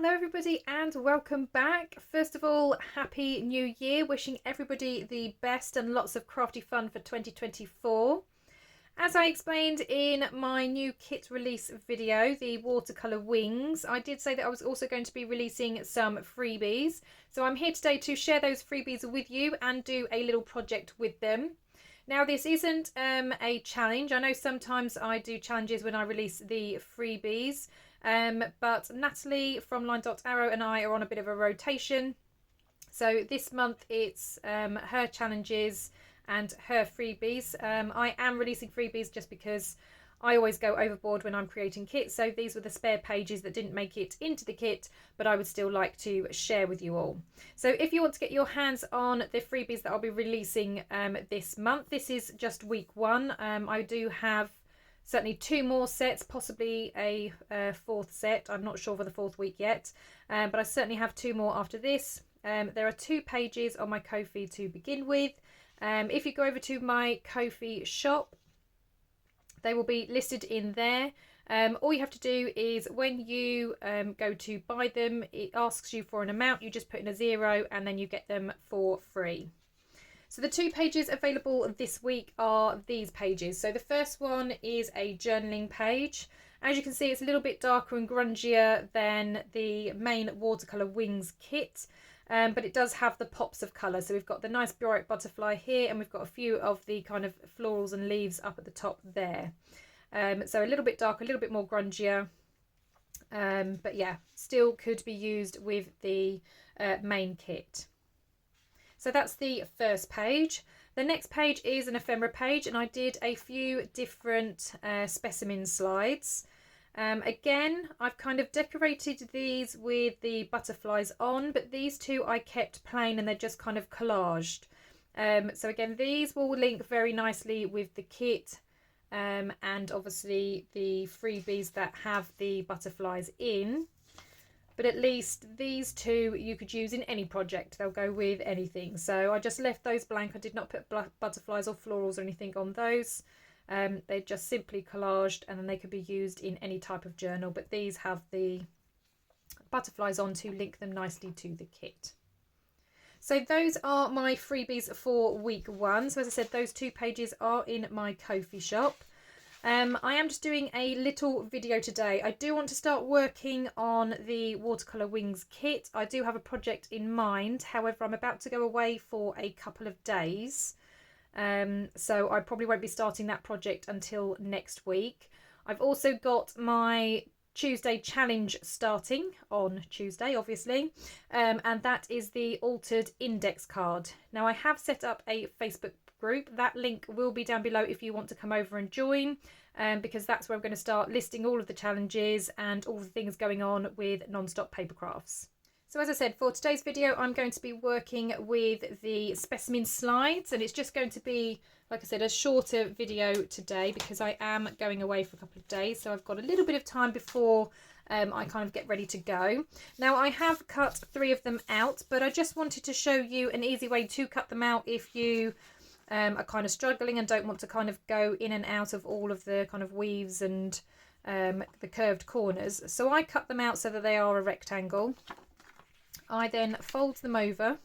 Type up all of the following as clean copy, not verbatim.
Hello everybody and welcome back. First of all, happy new year, wishing everybody the best and lots of crafty fun for 2024. As I explained in my new kit release video, the watercolour wings, I did say that I was also going to be releasing some freebies. So I'm here today to share those freebies with you and do a little project with them. Now this isn't a challenge. I know sometimes I do challenges when I release the freebies. But Natalie from Line Arrow and I are on a bit of a rotation. So this month it's her challenges and her freebies. I am releasing freebies just because I always go overboard when I'm creating kits. So these were the spare pages that didn't make it into the kit, but I would still like to share with you all. So if you want to get your hands on the freebies that I'll be releasing this month, this is just week one. I do have certainly two more sets, possibly a fourth set. I'm not sure for the fourth week yet, but I certainly have two more after this. There are 2 pages on my Ko-fi to begin with. If you go over to my Ko-fi shop, they will be listed in there. All you have to do is when you go to buy them, it asks you for an amount. You just put in a 0 and then you get them for free. So the 2 pages available this week are these pages. So the first one is a journaling page. As you can see, it's a little bit darker and grungier than the main watercolour wings kit, but it does have the pops of colour. So we've got the nice bright butterfly here, and we've got a few of the kind of florals and leaves up at the top there. So a little bit darker, a little bit more grungier, but yeah, still could be used with the main kit. So that's the first page. The next page is an ephemera page, and I did a few different specimen slides. Again, I've kind of decorated these with the butterflies on, but these 2 I kept plain and they're just kind of collaged. So again, these will link very nicely with the kit and obviously the freebies that have the butterflies in. But at least these 2 you could use in any project. They'll go with anything. So I just left those blank. I did not put butterflies or florals or anything on those. They're just simply collaged, and then they could be used in any type of journal. But these have the butterflies on to link them nicely to the kit. So those are my freebies for week 1. So as I said, those 2 pages are in my Ko-fi shop. I am just doing a little video today. I do want to start working on the watercolour wings kit. I do have a project in mind. However, I'm about to go away for a couple of days. So I probably won't be starting that project until next week. I've also got my Tuesday challenge starting on Tuesday, obviously, and that is the altered index card. Now I have set up a Facebook group. That link will be down below if you want to come over and join, because that's where I'm going to start listing all of the challenges and all the things going on with Non-Stop Papercrafts. So as I said, for today's video, I'm going to be working with the specimen slides, and it's just going to be, like I said, a shorter video today because I am going away for a couple of days. So I've got a little bit of time before I kind of get ready to go. Now I have cut 3 of them out, but I just wanted to show you an easy way to cut them out if you are kind of struggling and don't want to kind of go in and out of all of the kind of weaves and the curved corners. So I cut them out so that they are a rectangle. I then fold them over.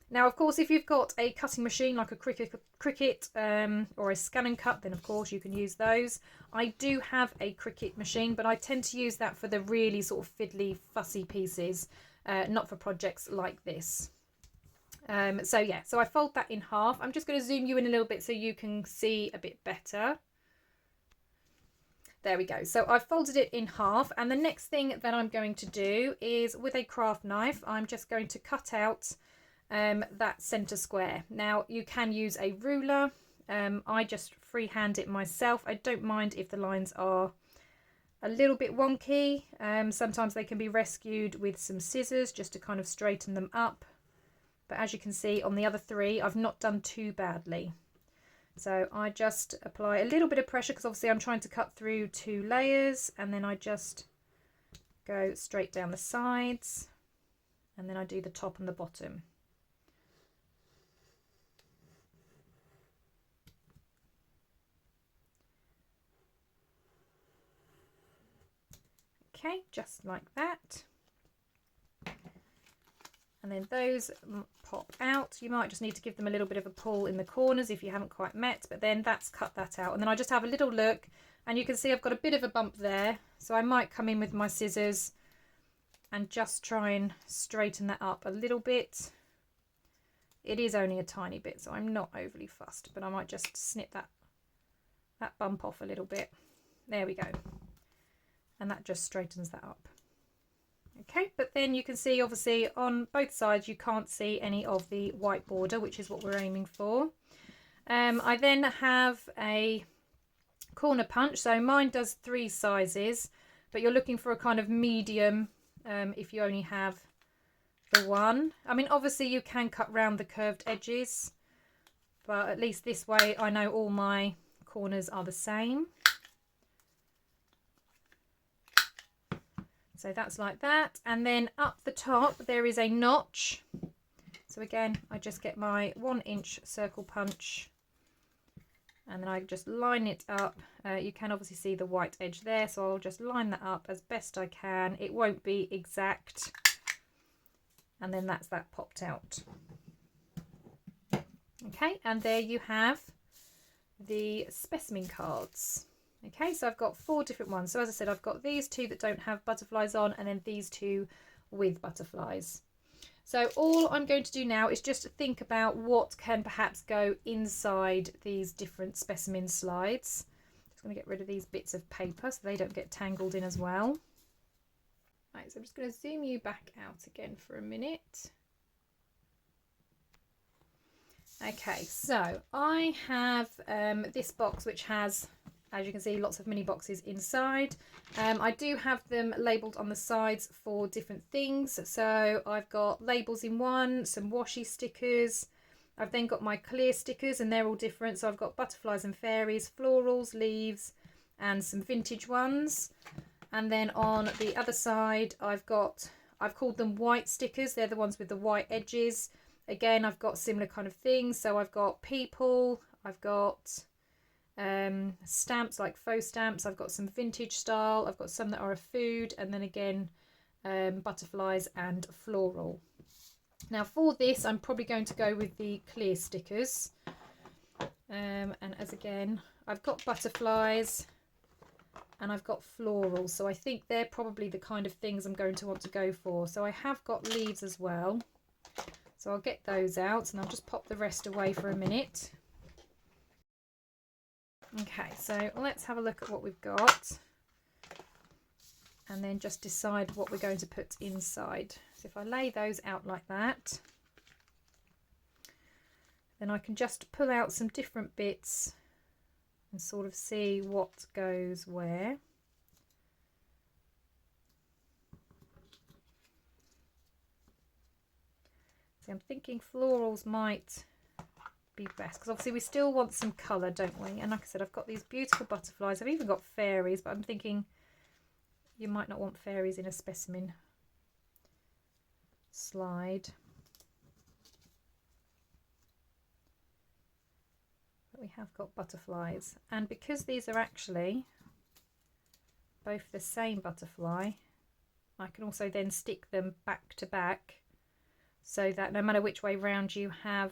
Now, of course, if you've got a cutting machine like a Cricut or a Scan and Cut, then of course you can use those. I do have a Cricut machine, but I tend to use that for the really sort of fiddly, fussy pieces, not for projects like this. So yeah, so I fold that in half. I'm just going to zoom you in a little bit so you can see a bit better. There we go. So I've folded it in half, and the next thing that I'm going to do is with a craft knife, I'm just going to cut out that centre square. Now you can use a ruler. I just freehand it myself. I don't mind if the lines are a little bit wonky. Sometimes they can be rescued with some scissors just to kind of straighten them up. But as you can see on the other 3, I've not done too badly. So I just apply a little bit of pressure because obviously I'm trying to cut through 2 layers, and then I just go straight down the sides, and then I do the top and the bottom. Okay, just like that. And then those pop out. You might just need to give them a little bit of a pull in the corners if you haven't quite met, but then that's cut that out. And then I just have a little look, and you can see I've got a bit of a bump there. So I might come in with my scissors and just try and straighten that up a little bit. It is only a tiny bit, so I'm not overly fussed, but I might just snip that bump off a little bit. There we go. And that just straightens that up. Okay, but then you can see obviously on both sides you can't see any of the white border, which is what we're aiming for. I then have a corner punch, so mine does 3 sizes, but you're looking for a kind of medium if you only have the one. I mean, obviously you can cut round the curved edges, but at least this way I know all my corners are the same. So that's like that, and then up the top there is a notch. So again, I just get my 1-inch circle punch, and then I just line it up. You can obviously see the white edge there, so I'll just line that up as best I can. It won't be exact, and then that's that popped out. Okay, and there you have the specimen cards. Okay, so I've got 4 different ones. So as I said, I've got these 2 that don't have butterflies on, and then these 2 with butterflies. So all I'm going to do now is just think about what can perhaps go inside these different specimen slides. Just going to get rid of these bits of paper so they don't get tangled in as well. Right, so I'm just going to zoom you back out again for a minute. Okay, so I have this box which has, as you can see, lots of mini boxes inside. I do have them labelled on the sides for different things. So I've got labels in one, some washi stickers. I've then got my clear stickers, and they're all different. So I've got butterflies and fairies, florals, leaves, and some vintage ones. And then on the other side, I've called them white stickers. They're the ones with the white edges. Again, I've got similar kind of things. So I've got people, I've got stamps like faux stamps, I've got some vintage style, I've got some that are a food, and then again butterflies and floral. Now for this I'm probably going to go with the clear stickers, and as again I've got butterflies and I've got florals, so I think they're probably the kind of things I'm going to want to go for. So I have got leaves as well, so I'll get those out and I'll just pop the rest away for a minute. Okay, so let's have a look at what we've got and then just decide what we're going to put inside. So if I lay those out like that, then I can just pull out some different bits and sort of see what goes where. See, I'm thinking florals might be best, because obviously we still want some colour, don't we? And like I said, I've got these beautiful butterflies. I've even got fairies, but I'm thinking you might not want fairies in a specimen slide. But we have got butterflies, and because these are actually both the same butterfly, I can also then stick them back to back, so that no matter which way round you have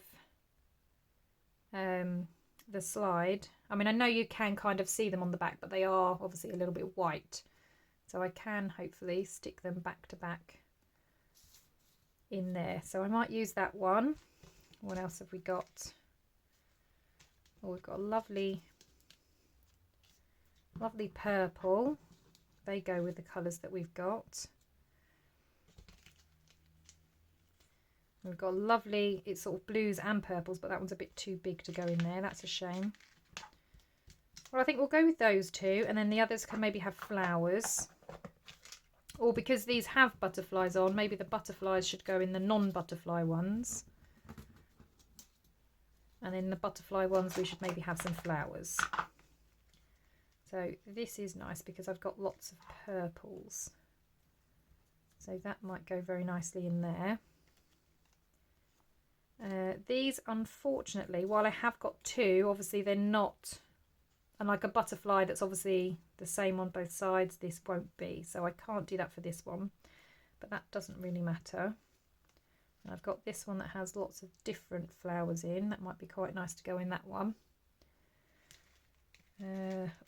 the slide, I mean, I know you can kind of see them on the back, but they are obviously a little bit white, so I can hopefully stick them back to back in there. So I might use that one. What else have we got? Oh, we've got a lovely purple. They go with the colours that we've got. We've got lovely, it's sort of blues and purples, but that one's a bit too big to go in there. That's a shame. Well, I think we'll go with those 2, and then the others can maybe have flowers. Or because these have butterflies on, maybe the butterflies should go in the non-butterfly ones. And in the butterfly ones, we should maybe have some flowers. So this is nice because I've got lots of purples. So that might go very nicely in there. These, unfortunately, while I have got 2, obviously they're not and like a butterfly that's obviously the same on both sides, this won't be. So I can't do that for this one, but that doesn't really matter. And I've got this one that has lots of different flowers in. That might be quite nice to go in that one.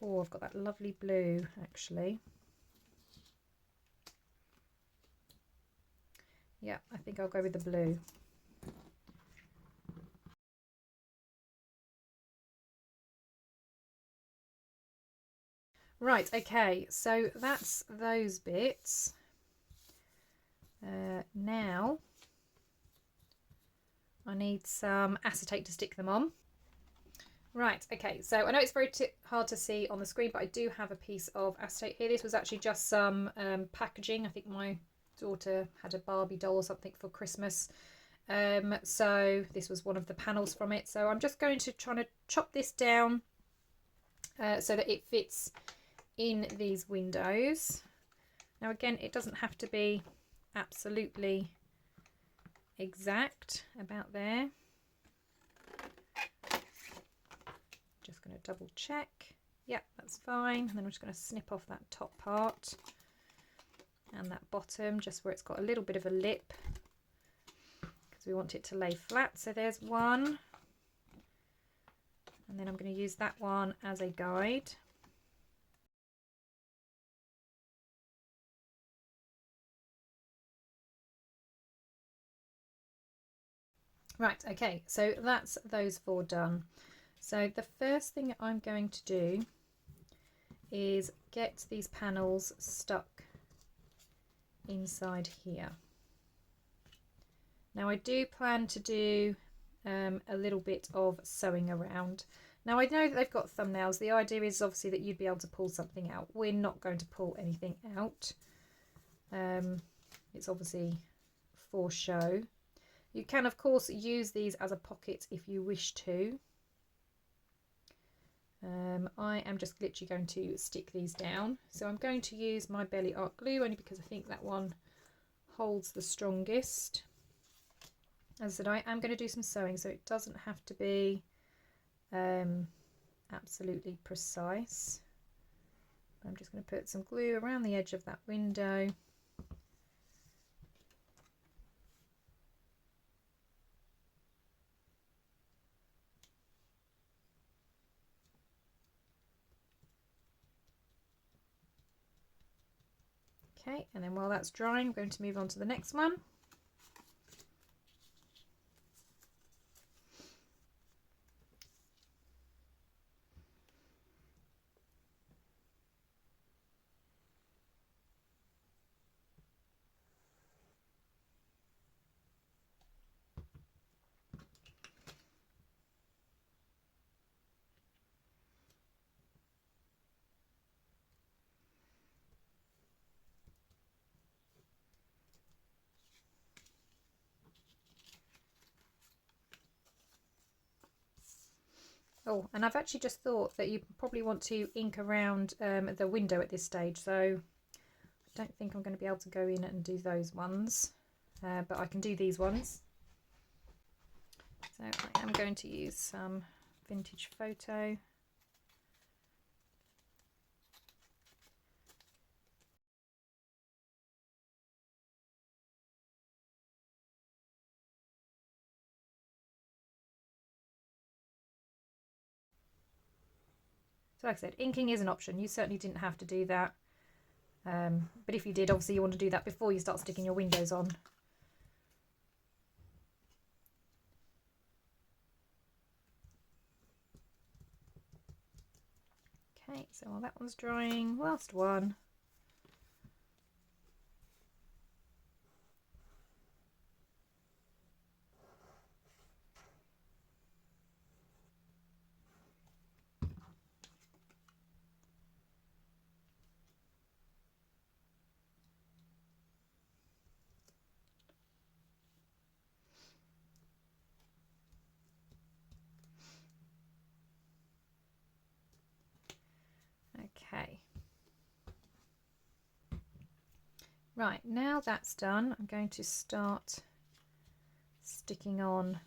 Oh, I've got that lovely blue actually. Yeah, I think I'll go with the blue. Right, okay, so that's those bits. Now I need some acetate to stick them on. Right, okay, so I know it's very hard to see on the screen, but I do have a piece of acetate here. This was actually just some packaging. I think my daughter had a Barbie doll or something for Christmas. So this was one of the panels from it. So I'm just going to try to chop this down so that it fits in these windows. Now again, it doesn't have to be absolutely exact about there. Just going to double check. Yep, that's fine. And then I'm just going to snip off that top part and that bottom, just where it's got a little bit of a lip, because we want it to lay flat. So there's one, and then I'm going to use that one as a guide. Right, okay, so that's those four done. So the first thing I'm going to do is get these panels stuck inside here. Now I do plan to do a little bit of sewing around. Now I know that they've got thumbnails. The idea is obviously that you'd be able to pull something out. We're not going to pull anything out. It's obviously for show. You can of course use these as a pocket if you wish to. I am just literally going to stick these down. So I'm going to use my Belly Art glue only because I think that one holds the strongest. As I said, I am going to do some sewing, so it doesn't have to be absolutely precise. I'm just going to put some glue around the edge of that window. Okay, and then while that's drying, I'm going to move on to the next one. Oh, and I've actually just thought that you probably want to ink around the window at this stage, so I don't think I'm going to be able to go in and do those ones, but I can do these ones. So I am going to use some vintage photo. So like I said, inking is an option. You certainly didn't have to do that. But if you did, obviously you want to do that before you start sticking your windows on. Okay, so while that one's drying, last one. Okay. Right, now that's done, I'm going to start sticking on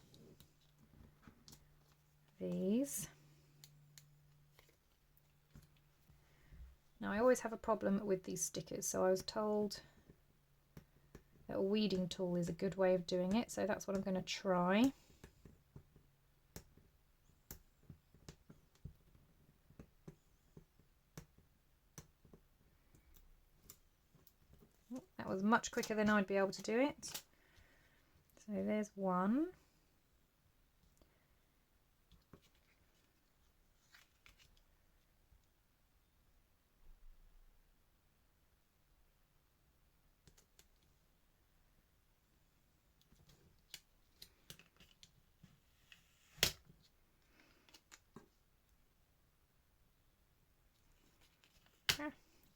these. Now I always have a problem with these stickers, so I was told that a weeding tool is a good way of doing it, so that's what I'm going to try. That was much quicker than I'd be able to do it. So there's one.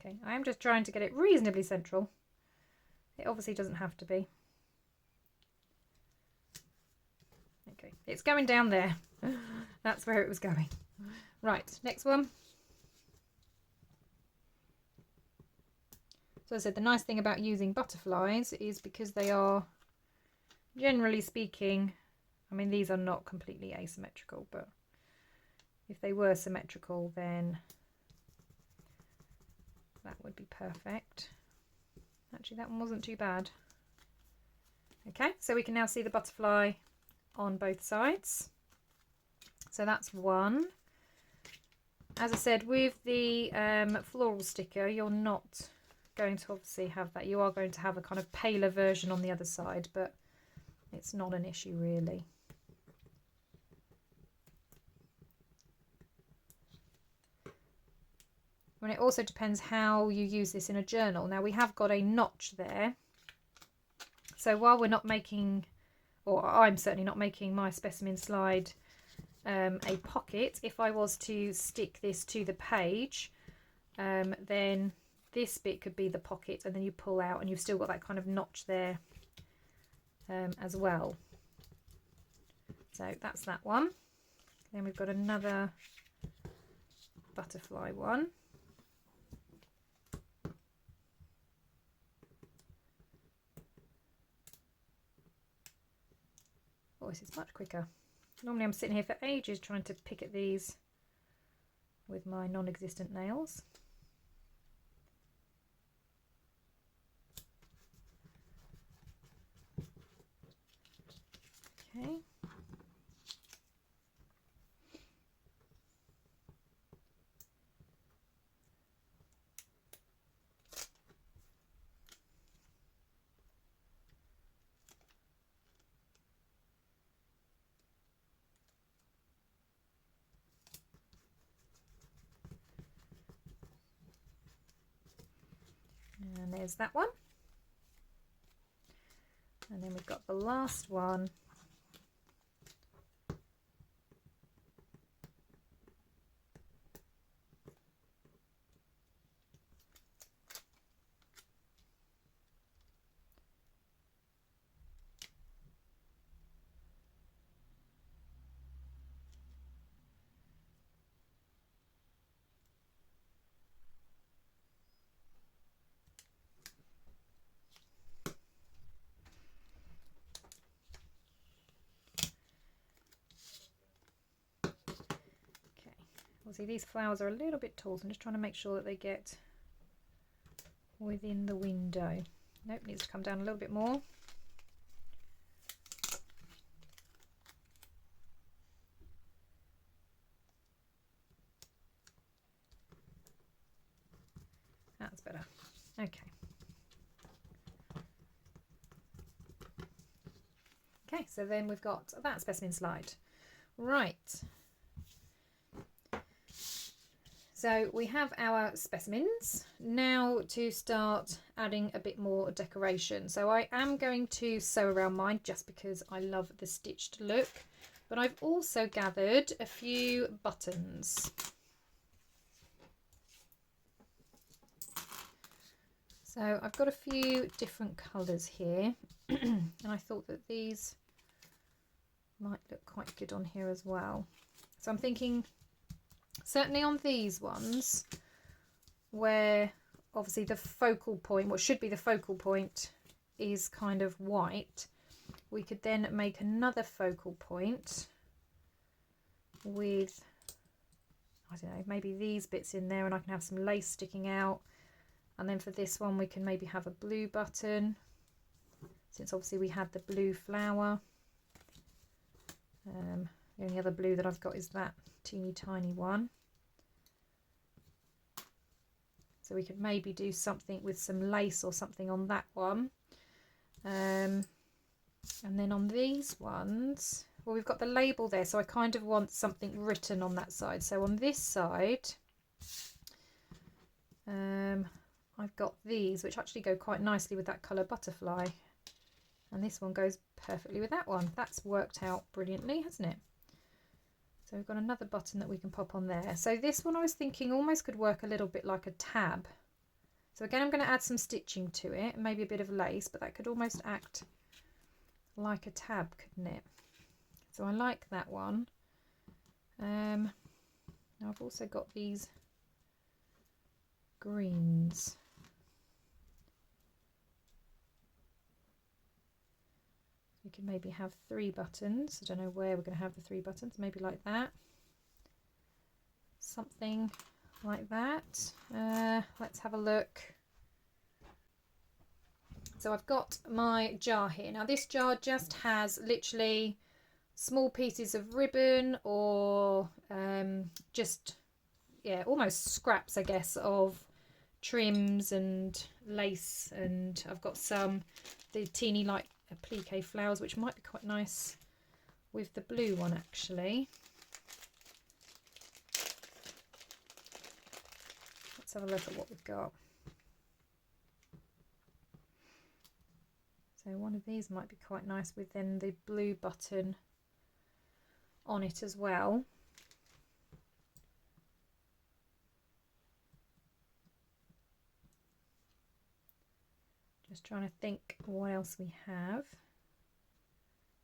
Okay, I am just trying to get it reasonably central. It obviously doesn't have to be. Okay, it's going down there. That's where it was going. Right, next one. So I said the nice thing about using butterflies is because they are, generally speaking, I mean these are not completely asymmetrical, but if they were symmetrical then that would be perfect. Actually, that one wasn't too bad. Okay, so we can now see the butterfly on both sides. So that's one. As I said, with the floral sticker, you're not going to obviously have that. You are going to have a kind of paler version on the other side, but it's not an issue really. And it also depends how you use this in a journal. Now we have got a notch there. So while we're not making, or I'm certainly not making my specimen slide a pocket, if I was to stick this to the page, then this bit could be the pocket, and then you pull out and you've still got that kind of notch there as well. So that's that one. Then we've got another butterfly one. Oh, this is much quicker. Normally I'm sitting here for ages trying to pick at these with my non-existent nails. Okay. And there's that one. And then we've got the last one. See, these flowers are a little bit tall, so I'm just trying to make sure that they get within the window. Nope, needs to come down a little bit more. That's better. Okay. Okay, so then we've got that specimen slide. Right. So we have our specimens. Now to start adding a bit more decoration. So I am going to sew around mine just because I love the stitched look. But I've also gathered a few buttons. So I've got a few different colours here. And I thought that these might look quite good on here as well. So I'm thinking, certainly on these ones, where obviously the focal point, what should be the focal point, is kind of white, we could then make another focal point with, I don't know, maybe these bits in there, and I can have some lace sticking out. And then for this one we can maybe have a blue button, since obviously we had the blue flower. The only other blue that I've got is that teeny tiny one. So we could maybe do something with some lace or something on that one. And then on these ones, well, we've got the label there, so I kind of want something written on that side. So on this side, I've got these, which actually go quite nicely with that colour butterfly. And this one goes perfectly with that one. That's worked out brilliantly, hasn't it? So we've got another button that we can pop on there. So this one I was thinking almost could work a little bit like a tab. So again, I'm going to add some stitching to it, and maybe a bit of lace, but that could almost act like a tab, couldn't it? So I like that one. Now I've also got these greens. We could maybe have 3 buttons. I don't know where we're going to have the 3 buttons, maybe like that. Something like that. Let's have a look. So I've got my jar here. Now this jar just has literally small pieces of ribbon, or just, yeah, almost scraps, I guess, of trims and lace. And I've got the teeny like applique flowers, which might be quite nice with the blue one actually. Let's have a look at what we've got. So one of these might be quite nice with then the blue button on it as well. Just trying to think what else we have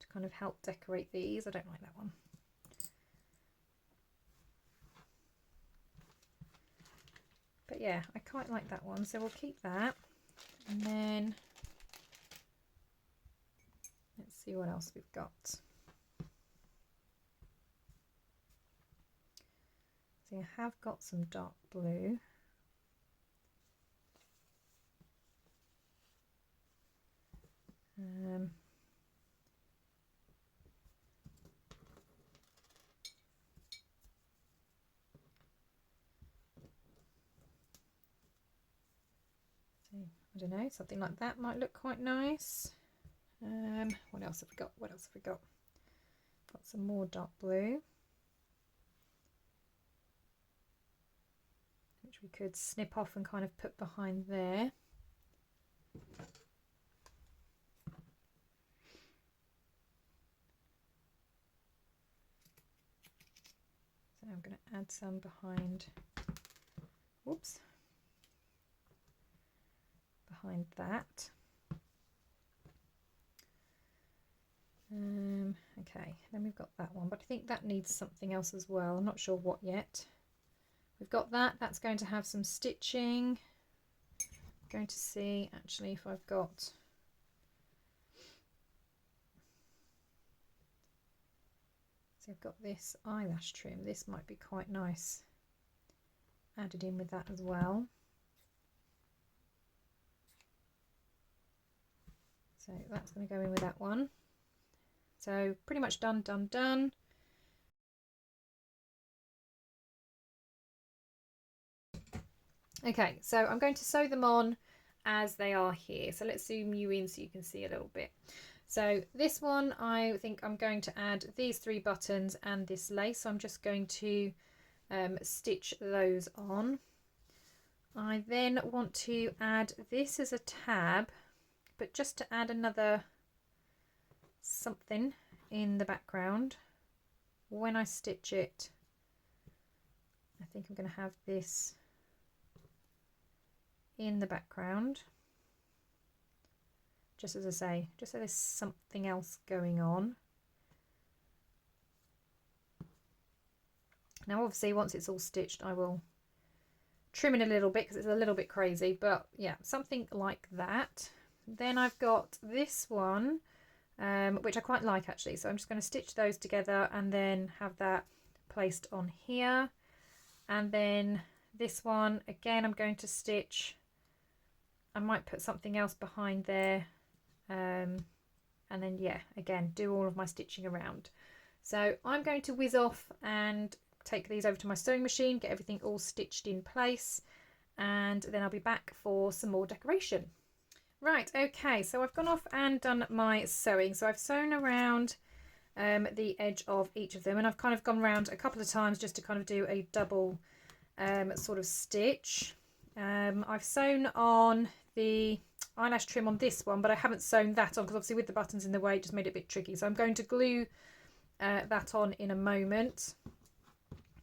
to kind of help decorate these. I don't like that one. But yeah, I quite like that one, so we'll keep that. And then let's see what else we've got. So I have got some dark blue. So I don't know, something like that might look quite nice. What else have we got? What else have we got? Got some more dark blue, which we could snip off and kind of put behind there. So I'm going to add some behind, whoops, behind that. Okay, then we've got that one, but I think that needs something else as well. I'm not sure what yet. We've got that. That's going to have some stitching. I'm going to see actually if I've got, so I've got this eyelash trim. This might be quite nice added in with that as well. So that's going to go in with that one. So pretty much done, done, done. Okay, so I'm going to sew them on as they are here. So let's zoom you in so you can see a little bit. So this one, I think I'm going to add these 3 buttons and this lace. So I'm just going to stitch those on. I then want to add this as a tab, but just to add another something in the background. When I stitch it, I think I'm going to have this in the background, just as I say, just so there's something else going on. Now obviously once it's all stitched I will trim it a little bit because it's a little bit crazy, but yeah, something like that. Then I've got this one, which I quite like actually, so I'm just going to stitch those together and then have that placed on here. And then this one, again, I'm going to stitch. I might put something else behind there. And then, yeah, again, do all of my stitching around. So I'm going to whiz off and take these over to my sewing machine, get everything all stitched in place, and then I'll be back for some more decoration. Right, okay, so I've gone off and done my sewing. So I've sewn around the edge of each of them, and I've kind of gone around a couple of times just to kind of do a double sort of stitch. I've sewn on the eyelash trim on this one, but I haven't sewn that on because obviously with the buttons in the way it just made it a bit tricky. So I'm going to glue that on in a moment.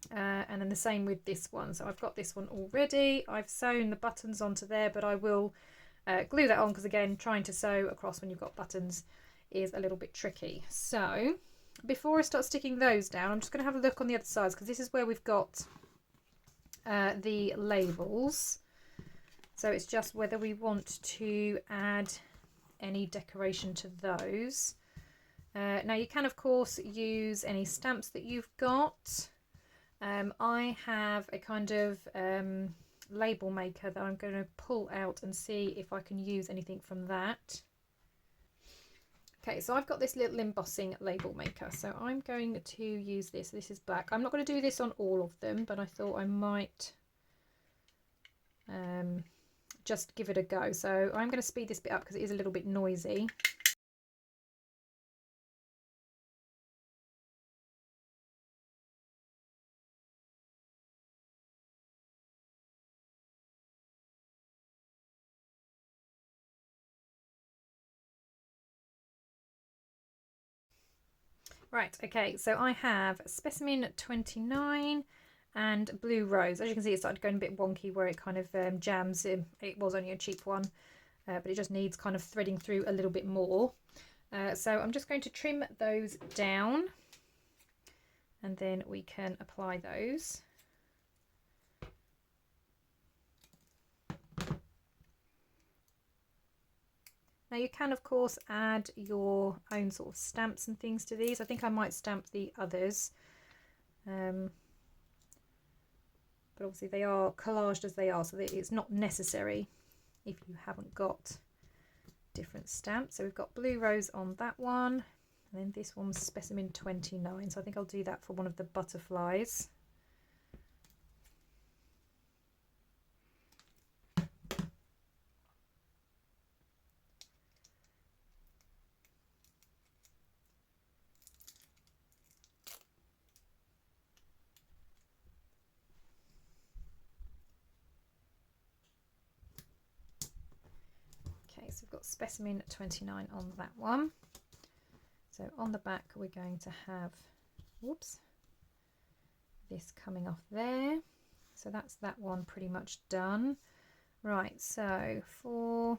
And then the same with this one. So I've got this one already. I've sewn the buttons onto there, but I will glue that on because, again, trying to sew across when you've got buttons is a little bit tricky. So before I start sticking those down, I'm just going to have a look on the other sides because this is where we've got the labels. So it's just whether we want to add any decoration to those. Now you can of course use any stamps that you've got. I have a kind of label maker that I'm going to pull out and see if I can use anything from that. Okay, so I've got this little embossing label maker, so I'm going to use this. This is black. I'm not going to do this on all of them, but I thought I might just give it a go. So I'm going to speed this bit up because it is a little bit noisy. Right, okay, so I have Specimen 29 and Blue Rose. As you can see, it started going a bit wonky where it kind of jams in. It was only a cheap one, but it just needs kind of threading through a little bit more. So I'm just going to trim those down and then we can apply those. Now you can of course add your own sort of stamps and things to these. I think I might stamp the others. But obviously they are collaged as they are, so it's not necessary if you haven't got different stamps. So we've got Blue Rose on that one, and then this one's Specimen 29, so I think I'll do that for one of the butterflies. So we've got Specimen 29 on that one. So on the back we're going to have, whoops, this coming off there. So that's that one pretty much done. Right, so for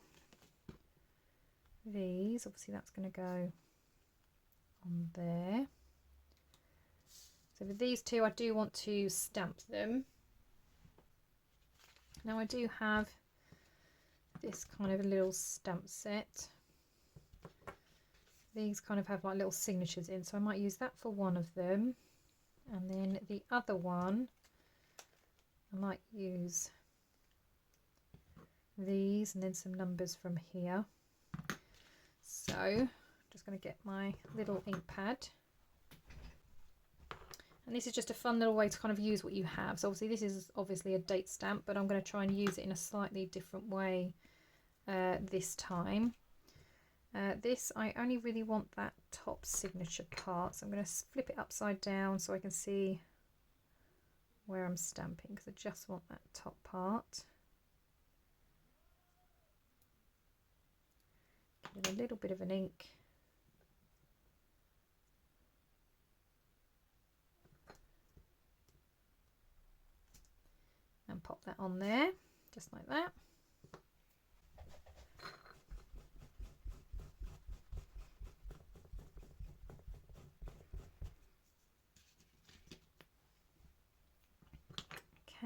these, obviously that's going to go on there. So for these two I do want to stamp them. Now I do have this kind of a little stamp set. These kind of have like little signatures in, so I might use that for one of them, and then the other one I might use these and then some numbers from here. So I'm just going to get my little ink pad, and this is just a fun little way to kind of use what you have. So obviously this is obviously a date stamp, but I'm going to try and use it in a slightly different way this time. This, I only really want that top signature part, so I'm going to flip it upside down so I can see where I'm stamping, because I just want that top part. Give it a little bit of an ink. And pop that on there, just like that.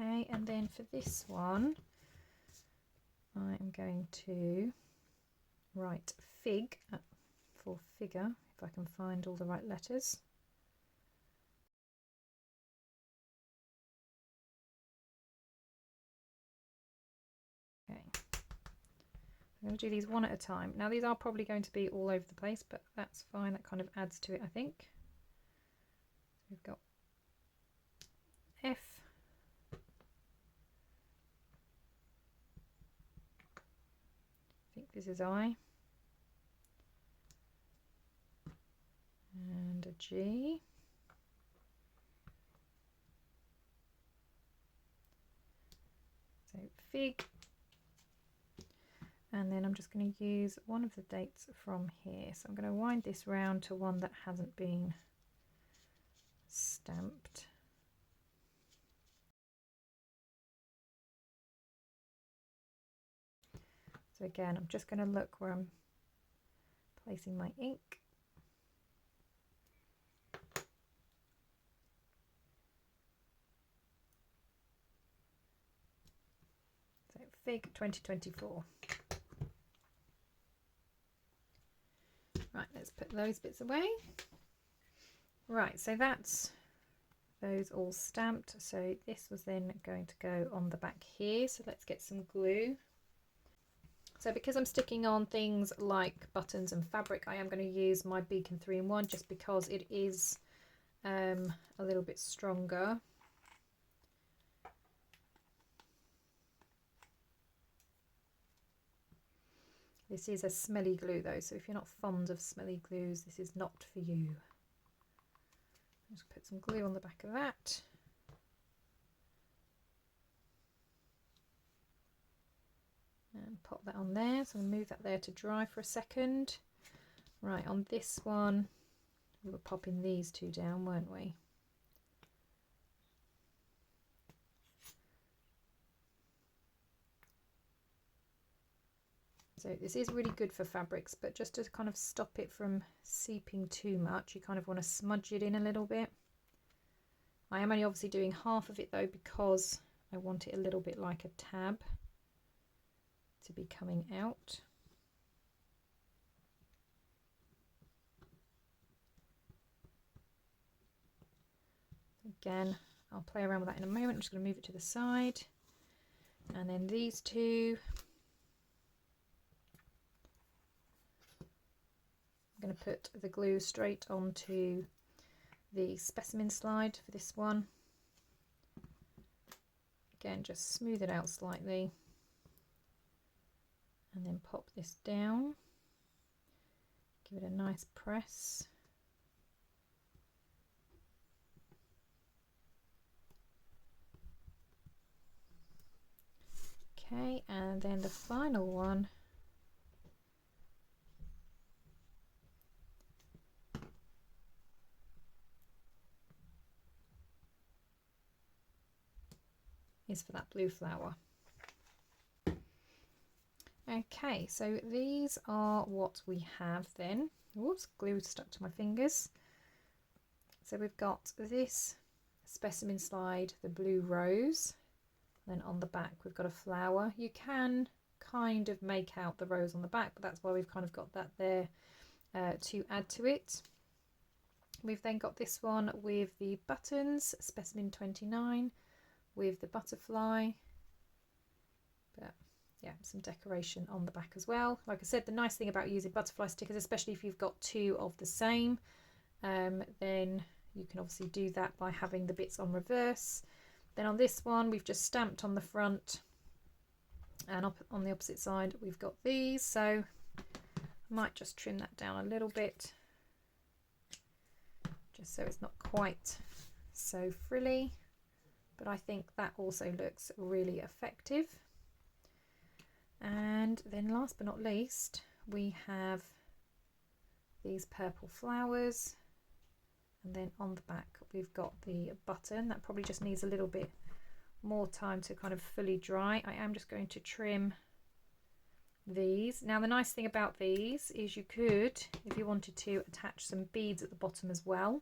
Okay, and then for this one, I am going to write fig for figure, if I can find all the right letters. I'm going to do these one at a time. Now these are probably going to be all over the place, but that's fine. That kind of adds to it, I think. We've got F. I think this is I. And a G. So fig. And then I'm just going to use one of the dates from here. So I'm going to wind this round to one that hasn't been stamped. So again, I'm just going to look where I'm placing my ink. So fig 2024. Right, let's put those bits away. Right, so that's those all stamped. So this was then going to go on the back here. So let's get some glue. So because I'm sticking on things like buttons and fabric, I am going to use my Beacon 3-in-1 just because it is a little bit stronger. This is a smelly glue though, so if you're not fond of smelly glues, this is not for you. Just put some glue on the back of that. And pop that on there. So I'm going to move that there to dry for a second. Right, on this one, we were popping these two down, weren't we? So this is really good for fabrics, but just to kind of stop it from seeping too much, you kind of want to smudge it in a little bit. I am only obviously doing half of it though, because I want it a little bit like a tab to be coming out. Again, I'll play around with that in a moment. I'm just going to move it to the side. And then these two, I'm going to put the glue straight onto the specimen slide for this one. Again, just smooth it out slightly and then pop this down. Give it a nice press. Okay, and then the final one is for that blue flower. Okay, so these are what we have then. Whoops, glue stuck to my fingers. So we've got this specimen slide, the blue rose. Then on the back we've got a flower. You can kind of make out the rose on the back, but that's why we've kind of got that there to add to it. We've then got this one with the buttons, Specimen 29, with the butterfly. But yeah, some decoration on the back as well. Like I said, the nice thing about using butterfly stickers, especially if you've got two of the same, then you can obviously do that by having the bits on reverse. Then on this one, we've just stamped on the front, and up on the opposite side, we've got these. So I might just trim that down a little bit, just so it's not quite so frilly. But I think that also looks really effective. And then last but not least, we have these purple flowers. And then on the back, we've got the button. That probably just needs a little bit more time to kind of fully dry. I am just going to trim these. Now, the nice thing about these is you could, if you wanted to, attach some beads at the bottom as well.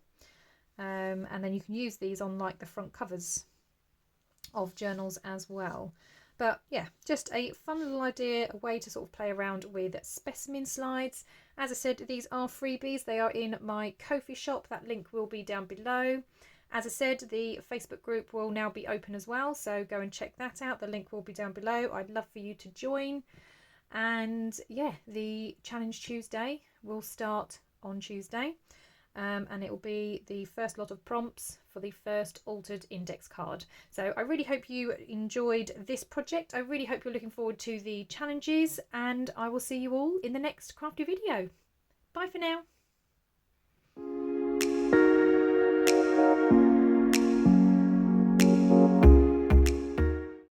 And then you can use these on like the front covers of journals as well. But yeah, just a fun little idea, a way to sort of play around with specimen slides. As I said, these are freebies. They are in my Ko-fi shop. That link will be down below. As I said, the Facebook group will now be open as well, so go and check that out. The link will be down below. I'd love for you to join. And yeah, the challenge Tuesday will start on Tuesday, and it will be the first lot of prompts for the first altered index card. So I really hope you enjoyed this project. I really hope you're looking forward to the challenges, and I will see you all in the next crafty video. Bye for now.